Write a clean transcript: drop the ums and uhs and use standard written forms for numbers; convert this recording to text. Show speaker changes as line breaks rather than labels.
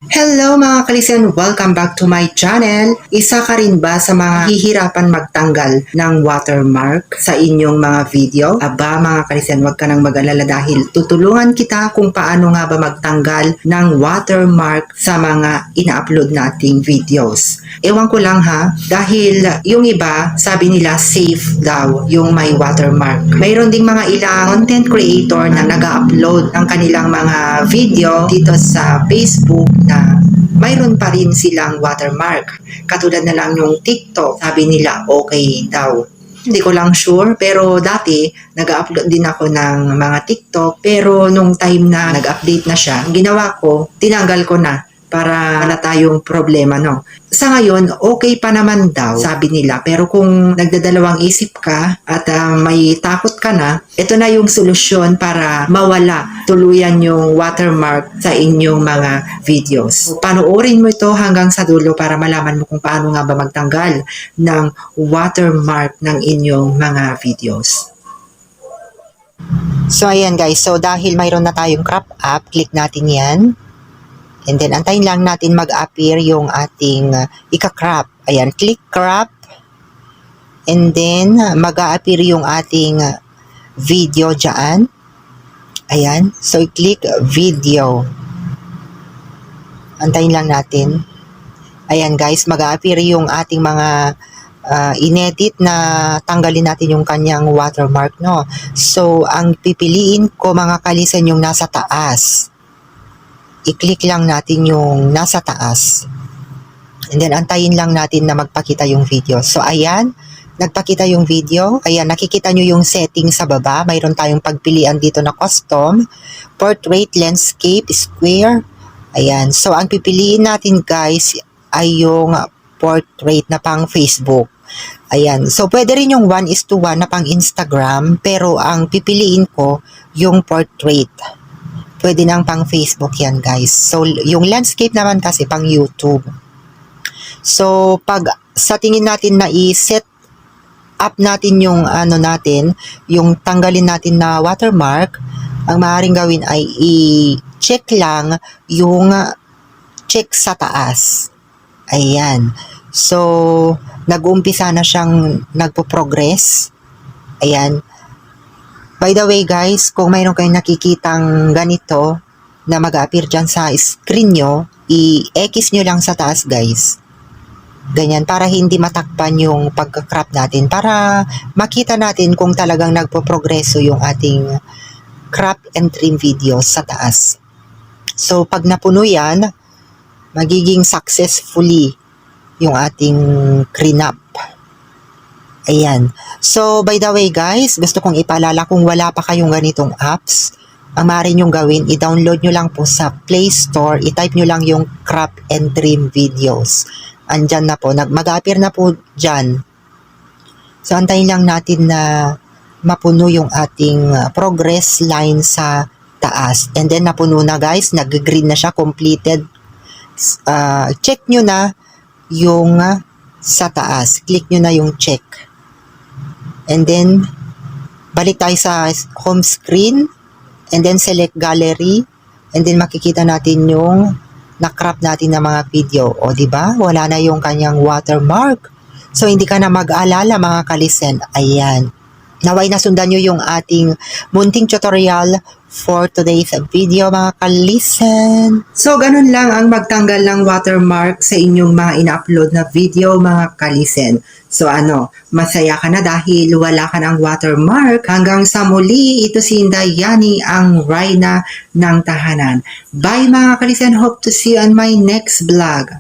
Hello mga kalisen! Welcome back to my channel. Isa ka rin ba sa mga hihirapan magtanggal ng watermark sa inyong mga video? Aba mga kalisen, huwag ka nang mag-alala dahil tutulungan kita kung paano nga ba magtanggal ng watermark sa mga ina-upload nating videos. Ewan ko lang ha, dahil yung iba sabi nila safe daw yung may watermark. Mayroon ding mga ilang content creator na nag-upload ng kanilang mga video dito sa Facebook na mayroon pa rin silang watermark. Katulad na lang yung TikTok, sabi nila okay daw. Hindi ko lang sure, pero dati nag-upload din ako ng mga TikTok, pero nung time na nag-update na siya, ang ginawa ko, tinanggal ko na para wala tayong problema, no? Sa ngayon, okay pa naman daw, sabi nila. Pero kung nagdadalawang isip ka at may takot ka na, ito na yung solusyon para mawala tuluyan yung watermark sa inyong mga videos. Panoorin mo ito hanggang sa dulo para malaman mo kung paano nga ba magtanggal ng watermark ng inyong mga videos. So ayan guys, so dahil mayroon na tayong crop up, click natin yan. And then, antayin lang natin mag-appear yung ating ika-crop. Ayan, click crop. And then, mag-a-appear yung ating video dyan. Ayan. So, click video. Antayin lang natin. Ayan guys, mag-a-appear yung ating mga inedit na tanggalin natin yung kanyang watermark, no? So, ang pipiliin ko mga kalisen yung nasa taas. I-click lang natin yung nasa taas. And then, antayin lang natin na magpakita yung video. So, ayan. Nagpakita yung video. Ayan, nakikita nyo yung setting sa baba. Mayroon tayong pagpilian dito na custom, portrait, landscape, square. Ayan. So, ang pipiliin natin guys ay yung portrait na pang Facebook. Ayan. So, pwede rin yung 1:1 na pang Instagram. Pero, ang pipiliin ko yung portrait. Pwede nang pang Facebook yan guys. So, yung landscape naman kasi pang YouTube. So, pag sa tingin natin na i-set up natin yung yung tanggalin natin na watermark, ang maaaring gawin ay i-check lang yung check sa taas. Ayan. So, nag-uumpisa na siyang nagpo-progress. Ayan. By the way guys, kung mayroon kayong nakikitang ganito na mag-appear dyan sa screen nyo, i-X nyo lang sa taas guys. Ganyan, para hindi matakpan yung pagka-crop natin. Para makita natin kung talagang nagpo-progreso yung ating crop and trim videos sa taas. So, pag napuno yan, magiging successfully yung ating cleanup. Ayan. So, by the way guys, gusto kong ipaalala kung wala pa kayong ganitong apps, ang maaari nyong gawin, i-download nyo lang po sa Play Store, i-type nyo lang yung crop and trim videos. Andyan na po, mag-appear na po dyan. So, antayin lang natin na mapuno yung ating progress line sa taas. And then, napuno na guys, nag-green na siya, completed. Check nyo na yung sa taas. Click nyo na yung check. And then, balik tayo sa home screen. And then, select gallery. And then, makikita natin yung na-crop natin na mga video. O, diba? Wala na yung kanyang watermark. So, hindi ka na mag-aalala mga kalisen. Ayan. Naway nasundan nyo yung ating munting tutorial for today's video mga kalisen. So, ganun lang ang magtanggal ng watermark sa inyong mga ina-upload na video mga kalisen. So, masaya ka na dahil wala ka ng watermark. Hanggang sa muli, ito si Indayani, ang Reyna ng Tahanan. Bye mga kalisen. Hope to see you on my next vlog.